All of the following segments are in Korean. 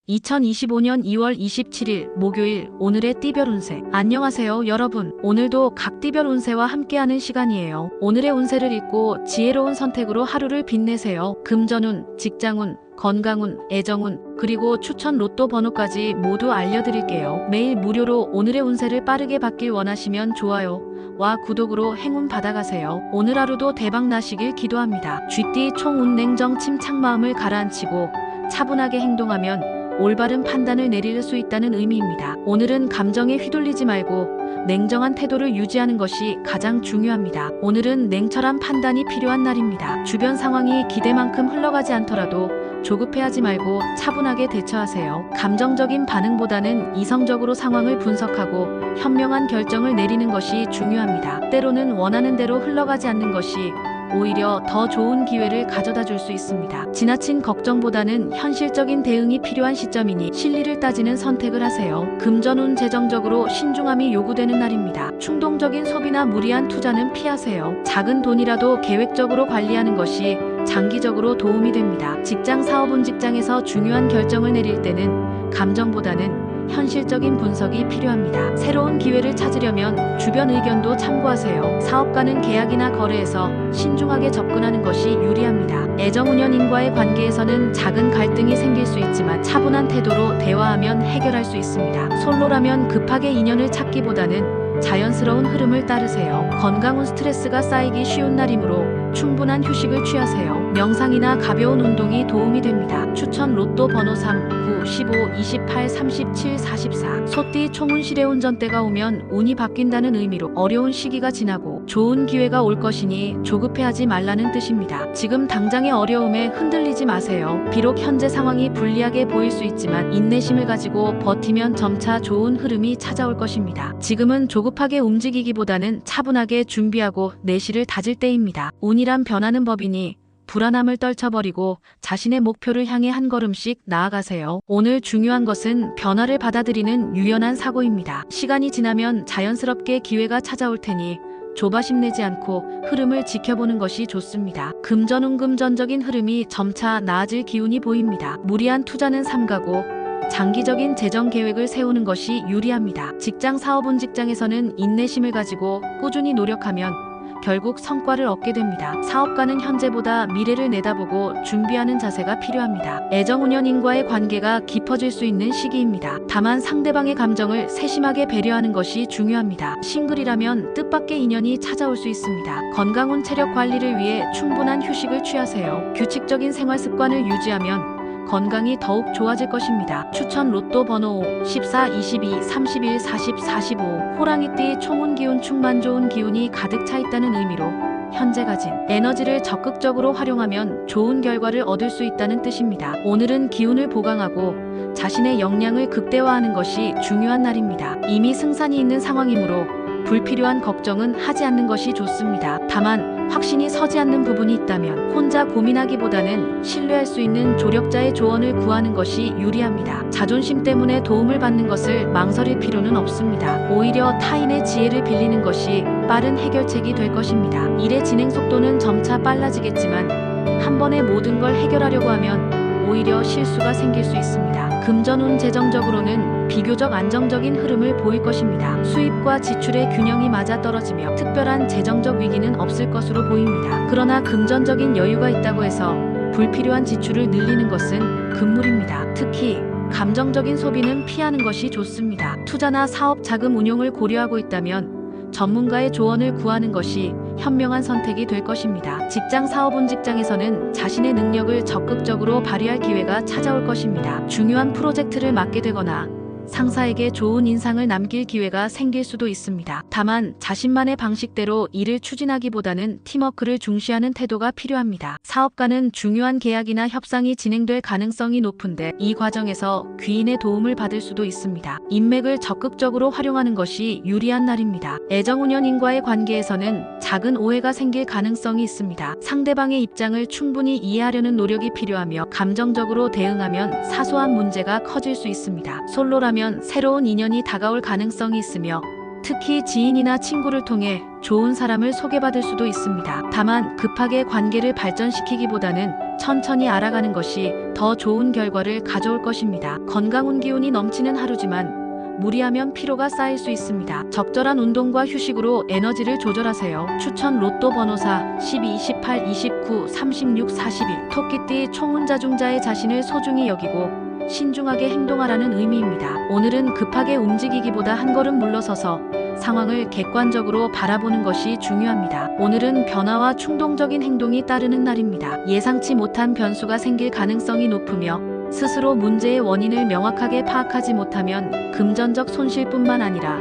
2025년 2월 27일 목요일 오늘의 띠별 운세. 안녕하세요 여러분. 오늘도 각 띠별 운세와 함께하는 시간이에요. 오늘의 운세를 읽고 지혜로운 선택으로 하루를 빛내세요. 금전운, 직장운, 건강운, 애정운, 그리고 추천 로또 번호까지 모두 알려드릴게요. 매일 무료로 오늘의 운세를 빠르게 받길 원하시면 좋아요와 구독으로 행운 받아가세요. 오늘 하루도 대박 나시길 기도합니다. 쥐띠 총운 냉정 침착 마음을 가라앉히고 차분하게 행동하면 올바른 판단을 내릴 수 있다는 의미입니다. 오늘은 감정에 휘둘리지 말고 냉정한 태도를 유지하는 것이 가장 중요합니다. 오늘은 냉철한 판단이 필요한 날입니다. 주변 상황이 기대만큼 흘러가지 않더라도 조급해하지 말고 차분하게 대처하세요. 감정적인 반응보다는 이성적으로 상황을 분석하고 현명한 결정을 내리는 것이 중요합니다. 때로는 원하는 대로 흘러가지 않는 것이 오히려 더 좋은 기회를 가져다 줄 수 있습니다. 지나친 걱정보다는 현실적인 대응이 필요한 시점이니 실리를 따지는 선택을 하세요. 금전운 재정적으로 신중함이 요구되는 날입니다. 충동적인 소비나 무리한 투자는 피하세요. 작은 돈이라도 계획적으로 관리하는 것이 장기적으로 도움이 됩니다. 직장 사업운 직장에서 중요한 결정을 내릴 때는 감정보다는 현실적인 분석이 필요합니다. 새로운 기회를 찾으려면 주변 의견도 참고하세요. 사업가는 계약이나 거래에서 신중하게 접근하는 것이 유리합니다. 애정운연인과의 관계에서는 작은 갈등이 생길 수 있지만 차분한 태도로 대화하면 해결할 수 있습니다. 솔로라면 급하게 인연을 찾기보다는 자연스러운 흐름을 따르세요. 건강운 스트레스가 쌓이기 쉬운 날이므로 충분한 휴식을 취하세요. 명상이나 가벼운 운동이 도움이 됩니다. 추천 로또 번호 3, 9, 15, 28, 37, 44. 소띠 총운 실의 운전대가 오면 운이 바뀐다는 의미로 어려운 시기가 지나고 좋은 기회가 올 것이니 조급해하지 말라는 뜻입니다. 지금 당장의 어려움에 흔들리지 마세요. 비록 현재 상황이 불리하게 보일 수 있지만 인내심을 가지고 버티면 점차 좋은 흐름이 찾아올 것입니다. 지금은 조급하게 움직이기보다는 차분하게 준비하고 내실을 다질 때입니다. 운이란 변하는 법이니 불안함을 떨쳐버리고 자신의 목표를 향해 한 걸음씩 나아가세요. 오늘 중요한 것은 변화를 받아들이는 유연한 사고입니다. 시간이 지나면 자연스럽게 기회가 찾아올 테니 조바심 내지 않고 흐름을 지켜보는 것이 좋습니다. 금전운 금전적인 흐름이 점차 나아질 기운이 보입니다. 무리한 투자는 삼가고 장기적인 재정 계획을 세우는 것이 유리합니다. 직장 사업운 직장에서는 인내심을 가지고 꾸준히 노력하면 결국 성과를 얻게 됩니다. 사업가는 현재보다 미래를 내다보고 준비하는 자세가 필요합니다. 애정운연인과의 관계가 깊어질 수 있는 시기입니다. 다만 상대방의 감정을 세심하게 배려하는 것이 중요합니다. 싱글이라면 뜻밖의 인연이 찾아올 수 있습니다. 건강운 체력 관리를 위해 충분한 휴식을 취하세요. 규칙적인 생활 습관을 유지하면 건강이 더욱 좋아질 것입니다. 추천 로또 번호 5, 14, 22, 31, 40, 45. 호랑이띠 총운 기운 충만 좋은 기운이 가득 차 있다는 의미로 현재 가진 에너지를 적극적으로 활용하면 좋은 결과를 얻을 수 있다는 뜻입니다. 오늘은 기운을 보강하고 자신의 역량을 극대화하는 것이 중요한 날입니다. 이미 승산이 있는 상황이므로 불필요한 걱정은 하지 않는 것이 좋습니다. 다만 확신이 서지 않는 부분이 있다면 혼자 고민하기보다는 신뢰할 수 있는 조력자의 조언을 구하는 것이 유리합니다. 자존심 때문에 도움을 받는 것을 망설일 필요는 없습니다. 오히려 타인의 지혜를 빌리는 것이 빠른 해결책이 될 것입니다. 일의 진행 속도는 점차 빨라지겠지만 한 번에 모든 걸 해결하려고 하면 오히려 실수가 생길 수 있습니다. 금전운 재정적으로는 비교적 안정적인 흐름을 보일 것입니다. 수입과 지출의 균형이 맞아떨어지며 특별한 재정적 위기는 없을 것으로 보입니다. 그러나 금전적인 여유가 있다고 해서 불필요한 지출을 늘리는 것은 금물입니다. 특히 감정적인 소비는 피하는 것이 좋습니다. 투자나 사업 자금 운용을 고려하고 있다면 전문가의 조언을 구하는 것이 현명한 선택이 될 것입니다. 직장 사업운 직장에서는 자신의 능력을 적극적으로 발휘할 기회가 찾아올 것입니다. 중요한 프로젝트를 맡게 되거나 상사에게 좋은 인상을 남길 기회가 생길 수도 있습니다. 다만 자신만의 방식대로 일을 추진하기보다는 팀워크를 중시하는 태도가 필요합니다. 사업가는 중요한 계약이나 협상이 진행될 가능성이 높은데 이 과정에서 귀인의 도움을 받을 수도 있습니다. 인맥을 적극적으로 활용하는 것이 유리한 날입니다. 애정운연인과의 관계에서는 작은 오해가 생길 가능성이 있습니다. 상대방의 입장을 충분히 이해하려는 노력이 필요하며 감정적으로 대응하면 사소한 문제가 커질 수 있습니다. 솔로라면 새로운 인연이 다가올 가능성이 있으며 특히 지인이나 친구를 통해 좋은 사람을 소개받을 수도 있습니다. 다만 급하게 관계를 발전시키기보다는 천천히 알아가는 것이 더 좋은 결과를 가져올 것입니다. 건강운 기운이 넘치는 하루지만 무리하면 피로가 쌓일 수 있습니다. 적절한 운동과 휴식으로 에너지를 조절하세요. 추천 로또 번호사 12, 28, 29, 36, 41. 토끼띠 총운자중자의 자신을 소중히 여기고 신중하게 행동하라는 의미입니다. 오늘은 급하게 움직이기보다 한 걸음 물러서서 상황을 객관적으로 바라보는 것이 중요합니다. 오늘은 변화와 충동적인 행동이 따르는 날입니다. 예상치 못한 변수가 생길 가능성이 높으며 스스로 문제의 원인을 명확하게 파악하지 못하면 금전적 손실뿐만 아니라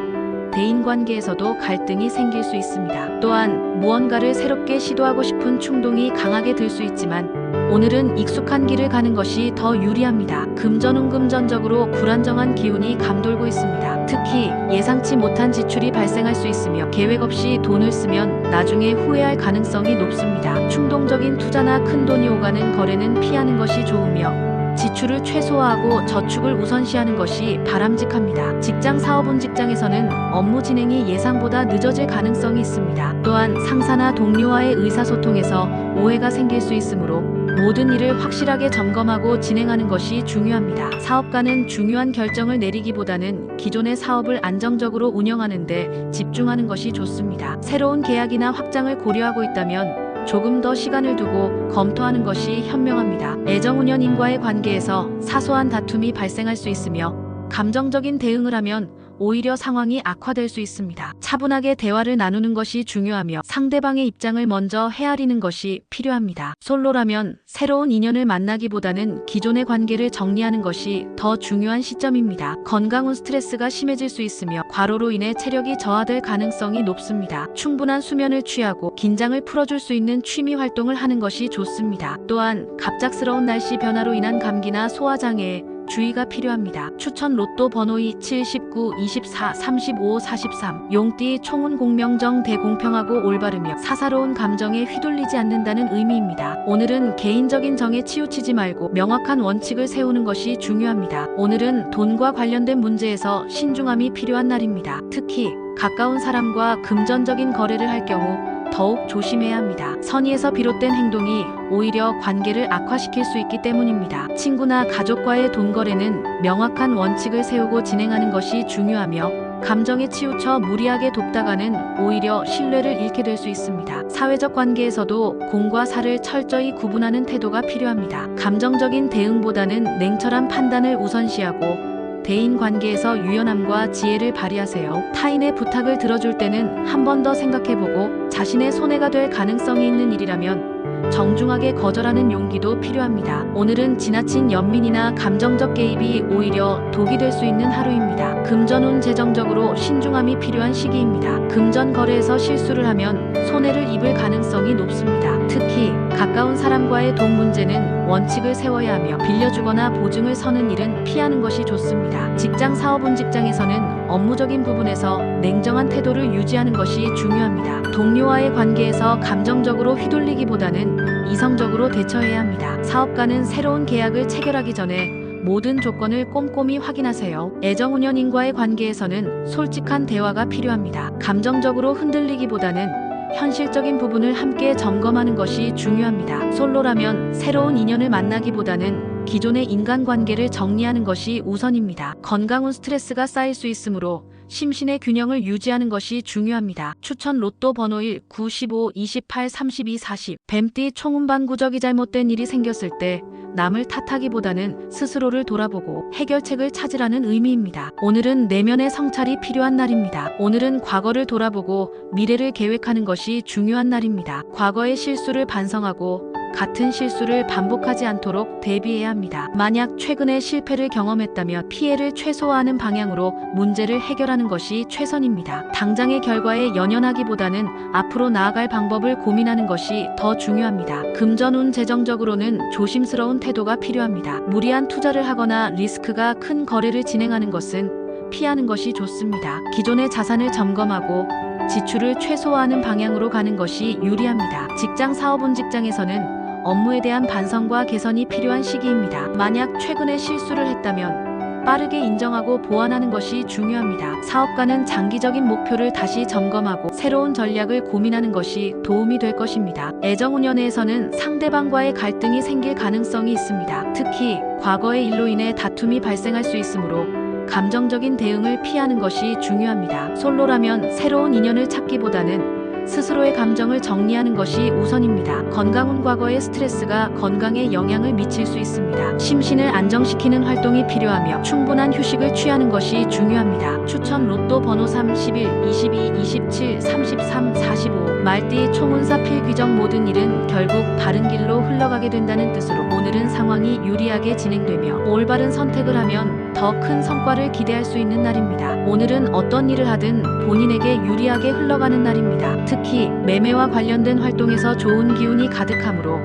대인관계에서도 갈등이 생길 수 있습니다. 또한 무언가를 새롭게 시도하고 싶은 충동이 강하게 들 수 있지만 오늘은 익숙한 길을 가는 것이 더 유리합니다. 금전적으로 불안정한 기운이 감돌고 있습니다. 특히 예상치 못한 지출이 발생할 수 있으며 계획 없이 돈을 쓰면 나중에 후회할 가능성이 높습니다. 충동적인 투자나 큰 돈이 오가는 거래는 피하는 것이 좋으며 지출을 최소화하고 저축을 우선시하는 것이 바람직합니다. 직장 사업운 직장에서는 업무 진행이 예상보다 늦어질 가능성이 있습니다. 또한 상사나 동료와의 의사소통에서 오해가 생길 수 있으므로 모든 일을 확실하게 점검하고 진행하는 것이 중요합니다. 사업가는 중요한 결정을 내리기보다는 기존의 사업을 안정적으로 운영하는 데 집중하는 것이 좋습니다. 새로운 계약이나 확장을 고려하고 있다면 조금 더 시간을 두고 검토하는 것이 현명합니다. 애정운연인과의 관계에서 사소한 다툼이 발생할 수 있으며 감정적인 대응을 하면 오히려 상황이 악화될 수 있습니다. 차분하게 대화를 나누는 것이 중요하며 상대방의 입장을 먼저 헤아리는 것이 필요합니다. 솔로라면 새로운 인연을 만나기보다는 기존의 관계를 정리하는 것이 더 중요한 시점입니다. 건강운 스트레스가 심해질 수 있으며 과로로 인해 체력이 저하될 가능성이 높습니다. 충분한 수면을 취하고 긴장을 풀어줄 수 있는 취미 활동을 하는 것이 좋습니다. 또한 갑작스러운 날씨 변화로 인한 감기나 소화장애에 주의가 필요합니다. 추천 로또 번호 2, 7, 19, 24, 35, 43. 용띠 총운 공명정 대공평하고 올바르며 사사로운 감정에 휘둘리지 않는다는 의미입니다. 오늘은 개인적인 정에 치우치지 말고 명확한 원칙을 세우는 것이 중요합니다. 오늘은 돈과 관련된 문제에서 신중함이 필요한 날입니다. 특히 가까운 사람과 금전적인 거래를 할 경우 더욱 조심해야 합니다. 선의에서 비롯된 행동이 오히려 관계를 악화시킬 수 있기 때문입니다. 친구나 가족과의 돈 거래는 명확한 원칙을 세우고 진행하는 것이 중요하며 감정에 치우쳐 무리하게 돕다가는 오히려 신뢰를 잃게 될 수 있습니다. 사회적 관계에서도 공과 사를 철저히 구분하는 태도가 필요합니다. 감정적인 대응보다는 냉철한 판단을 우선시하고 대인 관계에서 유연함과 지혜를 발휘하세요. 타인의 부탁을 들어줄 때는 한 번 더 생각해보고 자신의 손해가 될 가능성이 있는 일이라면 정중하게 거절하는 용기도 필요합니다. 오늘은 지나친 연민이나 감정적 개입이 오히려 독이 될 수 있는 하루입니다. 금전운 재정적으로 신중함이 필요한 시기입니다. 금전 거래에서 실수를 하면 손해를 입을 가능성이 높습니다. 특히 가까운 사람과의 돈 문제는 원칙을 세워야 하며 빌려주거나 보증을 서는 일은 피하는 것이 좋습니다. 직장 사업운 직장에서는 업무적인 부분에서 냉정한 태도를 유지하는 것이 중요합니다. 동료와의 관계에서 감정적으로 휘둘리기보다는 이성적으로 대처해야 합니다. 사업가는 새로운 계약을 체결하기 전에 모든 조건을 꼼꼼히 확인하세요. 애정운연인과의 관계에서는 솔직한 대화가 필요합니다. 감정적으로 흔들리기보다는 현실적인 부분을 함께 점검하는 것이 중요합니다. 솔로라면 새로운 인연을 만나기보다는 기존의 인간관계를 정리하는 것이 우선입니다. 건강운 스트레스가 쌓일 수 있으므로 심신의 균형을 유지하는 것이 중요합니다. 추천 로또 번호 1, 9, 15, 28, 32, 40. 뱀띠 총운반 구적이 잘못된 일이 생겼을 때 남을 탓하기보다는 스스로를 돌아보고 해결책을 찾으라는 의미입니다. 오늘은 내면의 성찰이 필요한 날입니다. 오늘은 과거를 돌아보고 미래를 계획하는 것이 중요한 날입니다. 과거의 실수를 반성하고 같은 실수를 반복하지 않도록 대비해야 합니다. 만약 최근에 실패를 경험했다면 피해를 최소화하는 방향으로 문제를 해결하는 것이 최선입니다. 당장의 결과에 연연하기보다는 앞으로 나아갈 방법을 고민하는 것이 더 중요합니다. 금전운 재정적으로는 조심스러운 태도가 필요합니다. 무리한 투자를 하거나 리스크가 큰 거래를 진행하는 것은 피하는 것이 좋습니다. 기존의 자산을 점검하고 지출을 최소화하는 방향으로 가는 것이 유리합니다. 직장 사업운 직장에서는 업무에 대한 반성과 개선이 필요한 시기입니다. 만약 최근에 실수를 했다면 빠르게 인정하고 보완하는 것이 중요합니다. 사업가는 장기적인 목표를 다시 점검하고 새로운 전략을 고민하는 것이 도움이 될 것입니다. 애정운연에서는 상대방과의 갈등이 생길 가능성이 있습니다. 특히 과거의 일로 인해 다툼이 발생할 수 있으므로 감정적인 대응을 피하는 것이 중요합니다. 솔로라면 새로운 인연을 찾기보다는 스스로의 감정을 정리하는 것이 우선입니다. 건강운 과거의 스트레스가 건강에 영향을 미칠 수 있습니다. 심신을 안정시키는 활동이 필요하며 충분한 휴식을 취하는 것이 중요합니다. 추천 로또 번호 31, 22, 27, 33, 45 말띠 총운사 필귀정 모든 일은 결국 바른 길로 흘러가게 된다는 뜻으로 오늘은 상황이 유리하게 진행되며 올바른 선택을 하면 더 큰 성과를 기대할 수 있는 날입니다. 오늘은 어떤 일을 하든 본인에게 유리하게 흘러가는 날입니다. 특히 매매와 관련된 활동에서 좋은 기운이 가득하므로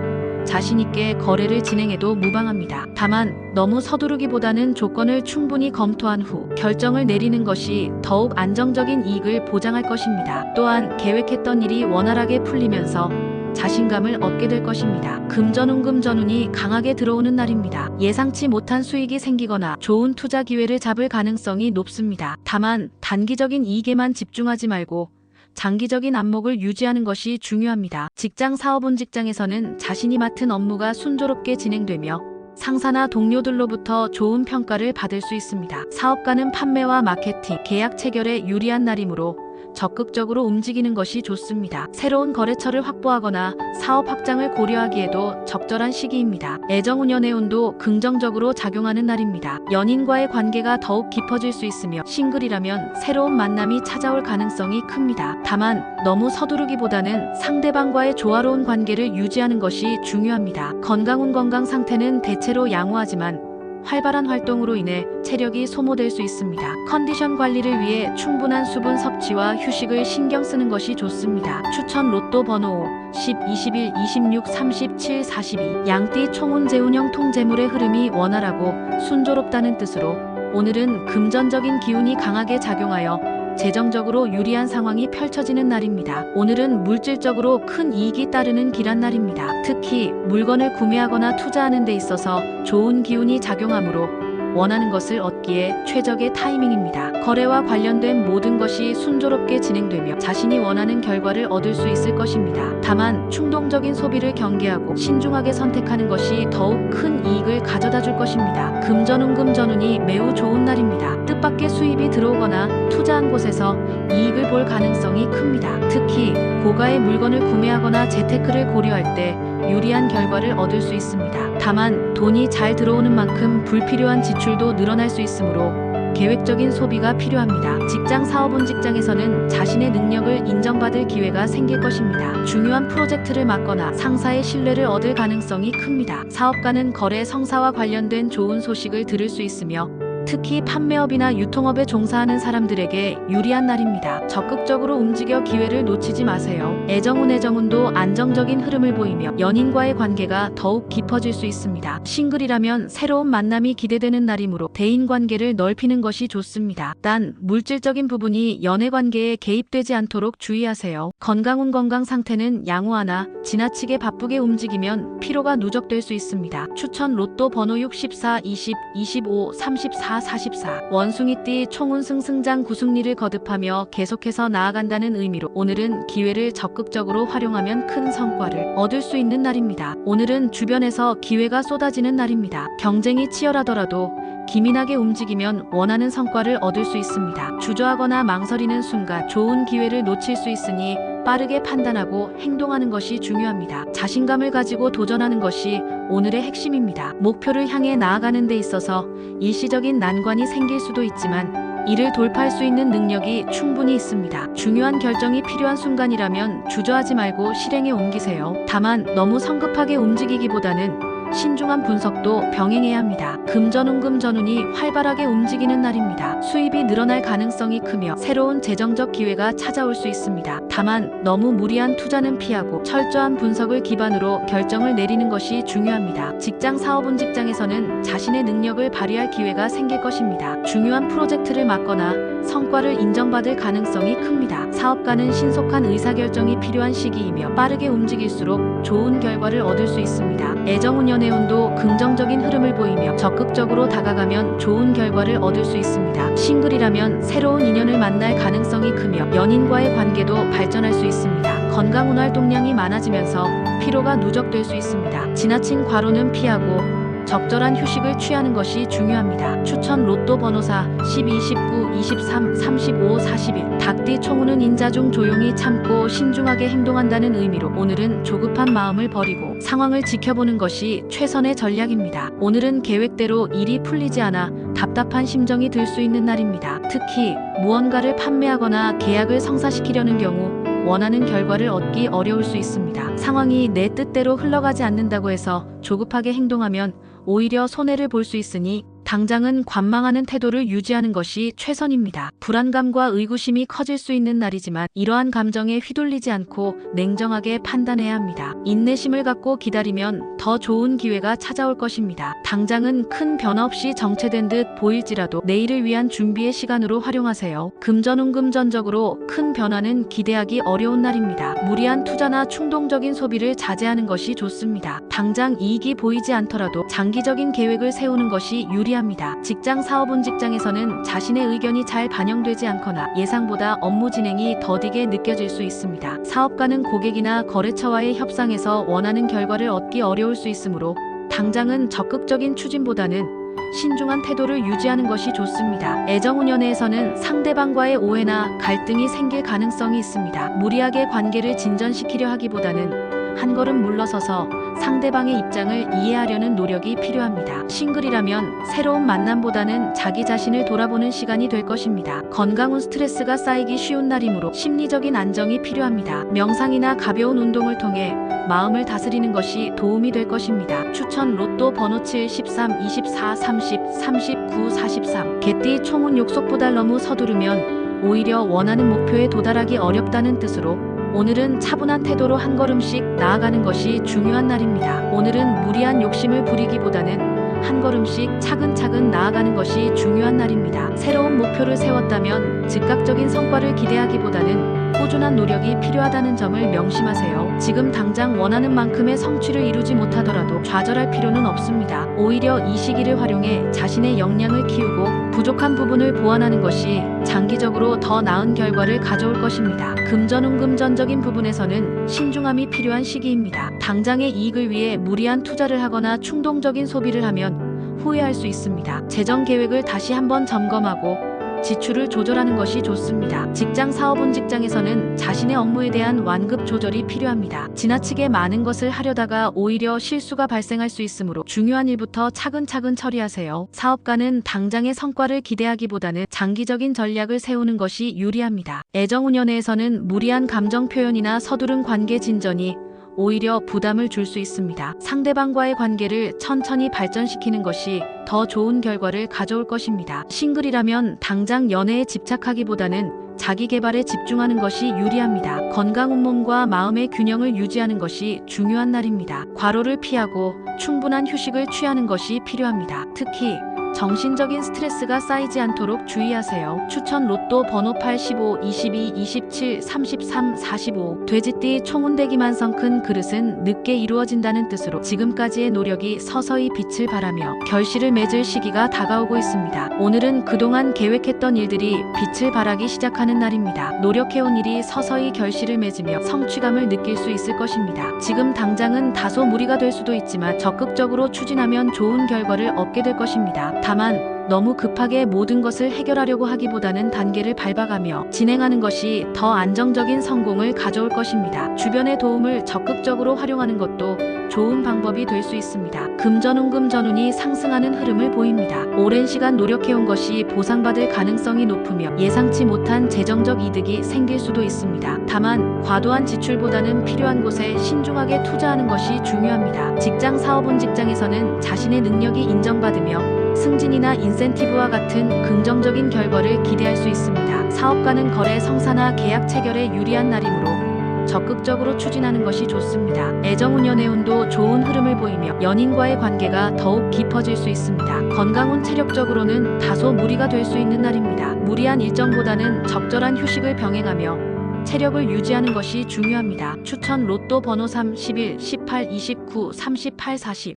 자신있게 거래를 진행해도 무방합니다. 다만 너무 서두르기보다는 조건을 충분히 검토한 후 결정을 내리는 것이 더욱 안정적인 이익을 보장할 것입니다. 또한 계획했던 일이 원활하게 풀리면서 자신감을 얻게 될 것입니다. 금전운이 강하게 들어오는 날입니다. 예상치 못한 수익이 생기거나 좋은 투자 기회를 잡을 가능성이 높습니다. 다만 단기적인 이익에만 집중하지 말고 장기적인 안목을 유지하는 것이 중요합니다. 직장 사업운 직장에서는 자신이 맡은 업무가 순조롭게 진행되며 상사나 동료들로부터 좋은 평가를 받을 수 있습니다. 사업가는 판매와 마케팅, 계약 체결에 유리한 날이므로 적극적으로 움직이는 것이 좋습니다. 새로운 거래처를 확보하거나 사업 확장을 고려하기에도 적절한 시기입니다. 애정운연의 운도 긍정적으로 작용하는 날입니다. 연인과의 관계가 더욱 깊어질 수 있으며 싱글이라면 새로운 만남이 찾아올 가능성이 큽니다. 다만 너무 서두르기보다는 상대방과의 조화로운 관계를 유지하는 것이 중요합니다. 건강 상태는 대체로 양호하지만 활발한 활동으로 인해 체력이 소모될 수 있습니다. 컨디션 관리를 위해 충분한 수분 섭취와 휴식을 신경 쓰는 것이 좋습니다. 추천 로또 번호 10, 21, 26, 37, 42 양띠 총운 재운형 통재물의 흐름이 원활하고 순조롭다는 뜻으로 오늘은 금전적인 기운이 강하게 작용하여 재정적으로 유리한 상황이 펼쳐지는 날입니다. 오늘은 물질적으로 큰 이익이 따르는 길한 날입니다. 특히 물건을 구매하거나 투자하는 데 있어서 좋은 기운이 작용하므로 원하는 것을 얻기에 최적의 타이밍입니다. 거래와 관련된 모든 것이 순조롭게 진행되며 자신이 원하는 결과를 얻을 수 있을 것입니다. 다만 충동적인 소비를 경계하고 신중하게 선택하는 것이 더욱 큰 이익을 가져다 줄 것입니다. 금전운이 매우 좋은 날입니다. 뜻밖의 수입이 들어오거나 투자한 곳에서 이익을 볼 가능성이 큽니다. 특히 고가의 물건을 구매하거나 재테크를 고려할 때 유리한 결과를 얻을 수 있습니다. 다만 돈이 잘 들어오는 만큼 불필요한 지출도 늘어날 수 있으므로 계획적인 소비가 필요합니다. 직장 사업운 직장에서는 자신의 능력을 인정받을 기회가 생길 것입니다. 중요한 프로젝트를 맡거나 상사의 신뢰를 얻을 가능성이 큽니다. 사업가는 거래 성사와 관련된 좋은 소식을 들을 수 있으며 특히 판매업이나 유통업에 종사하는 사람들에게 유리한 날입니다. 적극적으로 움직여 기회를 놓치지 마세요. 애정운도 안정적인 흐름을 보이며 연인과의 관계가 더욱 깊어질 수 있습니다. 싱글이라면 새로운 만남이 기대되는 날이므로 대인관계를 넓히는 것이 좋습니다. 단 물질적인 부분이 연애관계에 개입되지 않도록 주의하세요. 건강 상태는 양호하나 지나치게 바쁘게 움직이면 피로가 누적될 수 있습니다. 추천 로또 번호 64, 20, 25, 34, 44 원숭이띠 총운 승승장 구승리를 거듭하며 계속해서 나아간다는 의미로 오늘은 기회를 적극적으로 활용하면 큰 성과를 얻을 수 있는 날입니다. 오늘은 주변에서 기회가 쏟아지는 날입니다. 경쟁이 치열하더라도 기민하게 움직이면 원하는 성과를 얻을 수 있습니다. 주저하거나 망설이는 순간 좋은 기회를 놓칠 수 있으니 빠르게 판단하고 행동하는 것이 중요합니다. 자신감을 가지고 도전하는 것이 오늘의 핵심입니다. 목표를 향해 나아가는 데 있어서 일시적인 난관이 생길 수도 있지만 이를 돌파할 수 있는 능력이 충분히 있습니다. 중요한 결정이 필요한 순간이라면 주저하지 말고 실행에 옮기세요. 다만 너무 성급하게 움직이기보다는 신중한 분석도 병행해야 합니다. 금전운이 활발하게 움직이는 날입니다. 수입이 늘어날 가능성이 크며 새로운 재정적 기회가 찾아올 수 있습니다. 다만 너무 무리한 투자는 피하고 철저한 분석을 기반으로 결정을 내리는 것이 중요합니다. 직장 사업운 직장에서는 자신의 능력을 발휘할 기회가 생길 것입니다. 중요한 프로젝트를 맡거나 성과를 인정받을 가능성이 큽니다. 사업가는 신속한 의사결정이 필요한 시기이며 빠르게 움직일수록 좋은 결과를 얻을 수 있습니다. 애정운 연애운도 긍정적인 흐름을 보이며 적극적으로 다가가면 좋은 결과를 얻을 수 있습니다. 싱글이라면 새로운 인연을 만날 가능성이 크며 연인과의 관계도 발전할 수 있습니다. 건강운 활동량이 많아지면서 피로가 누적될 수 있습니다. 지나친 과로는 피하고 적절한 휴식을 취하는 것이 중요합니다. 추천 로또 번호사 12, 19, 23, 35, 41. 닭띠 총우는 인자 중 조용히 참고 신중하게 행동한다는 의미로 오늘은 조급한 마음을 버리고 상황을 지켜보는 것이 최선의 전략입니다. 오늘은 계획대로 일이 풀리지 않아 답답한 심정이 들 수 있는 날입니다. 특히 무언가를 판매하거나 계약을 성사시키려는 경우 원하는 결과를 얻기 어려울 수 있습니다. 상황이 내 뜻대로 흘러가지 않는다고 해서 조급하게 행동하면 오히려 손해를 볼 수 있으니 당장은 관망하는 태도를 유지하는 것이 최선입니다. 불안감과 의구심이 커질 수 있는 날이지만 이러한 감정에 휘둘리지 않고 냉정하게 판단해야 합니다. 인내심을 갖고 기다리면 더 좋은 기회가 찾아올 것입니다. 당장은 큰 변화 없이 정체된 듯 보일지라도 내일을 위한 준비의 시간으로 활용하세요. 금전운금전적으로 큰 변화는 기대하기 어려운 날입니다. 무리한 투자나 충동적인 소비를 자제하는 것이 좋습니다. 당장 이익이 보이지 않더라도 장기적인 계획을 세우는 것이 유리합니다. 직장 사업운 직장에서는 자신의 의견이 잘 반영되지 않거나 예상보다 업무 진행이 더디게 느껴질 수 있습니다. 사업가는 고객이나 거래처와의 협상에서 원하는 결과를 얻기 어려울 수 있으므로 당장은 적극적인 추진보다는 신중한 태도를 유지하는 것이 좋습니다. 애정운 연애에서는 상대방과의 오해나 갈등이 생길 가능성이 있습니다. 무리하게 관계를 진전시키려 하기보다는 한 걸음 물러서서 상대방의 입장을 이해하려는 노력이 필요합니다. 싱글이라면 새로운 만남보다는 자기 자신을 돌아보는 시간이 될 것입니다. 건강운 스트레스가 쌓이기 쉬운 날이므로 심리적인 안정이 필요합니다. 명상이나 가벼운 운동을 통해 마음을 다스리는 것이 도움이 될 것입니다. 추천 로또 번호 7, 13, 24, 30, 39, 43. 개띠 총운 욕속보다 너무 서두르면 오히려 원하는 목표에 도달하기 어렵다는 뜻으로 오늘은 차분한 태도로 한 걸음씩 나아가는 것이 중요한 날입니다. 오늘은 무리한 욕심을 부리기보다는 한 걸음씩 차근차근 나아가는 것이 중요한 날입니다. 새로운 목표를 세웠다면 즉각적인 성과를 기대하기보다는 꾸준한 노력이 필요하다는 점을 명심하세요. 지금 당장 원하는 만큼의 성취를 이루지 못하더라도 좌절할 필요는 없습니다. 오히려 이 시기를 활용해 자신의 역량을 키우고 부족한 부분을 보완하는 것이 장기적으로 더 나은 결과를 가져올 것입니다. 금전운금전적인 부분에서는 신중함이 필요한 시기입니다. 당장의 이익을 위해 무리한 투자를 하거나 충동적인 소비를 하면 후회할 수 있습니다. 재정 계획을 다시 한번 점검하고 지출을 조절하는 것이 좋습니다. 직장 사업운 직장에서는 자신의 업무에 대한 완급 조절이 필요합니다. 지나치게 많은 것을 하려다가 오히려 실수가 발생할 수 있으므로 중요한 일부터 차근차근 처리하세요. 사업가는 당장의 성과를 기대하기보다는 장기적인 전략을 세우는 것이 유리합니다. 애정운 연애에서는 무리한 감정 표현이나 서두른 관계 진전이 오히려 부담을 줄 수 있습니다. 상대방과의 관계를 천천히 발전시키는 것이 더 좋은 결과를 가져올 것입니다. 싱글이라면 당장 연애에 집착하기보다는 자기 개발에 집중하는 것이 유리합니다. 건강운 몸과 마음의 균형을 유지하는 것이 중요한 날입니다. 과로를 피하고 충분한 휴식을 취하는 것이 필요합니다. 특히 정신적인 스트레스가 쌓이지 않도록 주의하세요. 추천 로또 번호 85, 22, 27, 33, 45. 돼지띠 총운대기만성 큰 그릇은 늦게 이루어진다는 뜻으로 지금까지의 노력이 서서히 빛을 발하며 결실을 맺을 시기가 다가오고 있습니다. 오늘은 그동안 계획했던 일들이 빛을 발하기 시작하는 날입니다. 노력해온 일이 서서히 결실을 맺으며 성취감을 느낄 수 있을 것입니다. 지금 당장은 다소 무리가 될 수도 있지만 적극적으로 추진하면 좋은 결과를 얻게 될 것입니다. 다만 너무 급하게 모든 것을 해결하려고 하기보다는 단계를 밟아가며 진행하는 것이 더 안정적인 성공을 가져올 것입니다. 주변의 도움을 적극적으로 활용하는 것도 좋은 방법이 될 수 있습니다. 금전운금전운이 상승하는 흐름을 보입니다. 오랜 시간 노력해온 것이 보상받을 가능성이 높으며 예상치 못한 재정적 이득이 생길 수도 있습니다. 다만 과도한 지출보다는 필요한 곳에 신중하게 투자하는 것이 중요합니다. 직장 사업운 직장에서는 자신의 능력이 인정받으며 승진이나 인사 인센티브와 같은 긍정적인 결과를 기대할 수 있습니다. 사업가는 거래 성사나 계약 체결에 유리한 날이므로 적극적으로 추진하는 것이 좋습니다. 애정운 연애운도 좋은 흐름을 보이며 연인과의 관계가 더욱 깊어질 수 있습니다. 건강운 체력적으로는 다소 무리가 될 수 있는 날입니다. 무리한 일정보다는 적절한 휴식을 병행하며 체력을 유지하는 것이 중요합니다. 추천 로또 번호 3, 11, 18, 29, 38, 40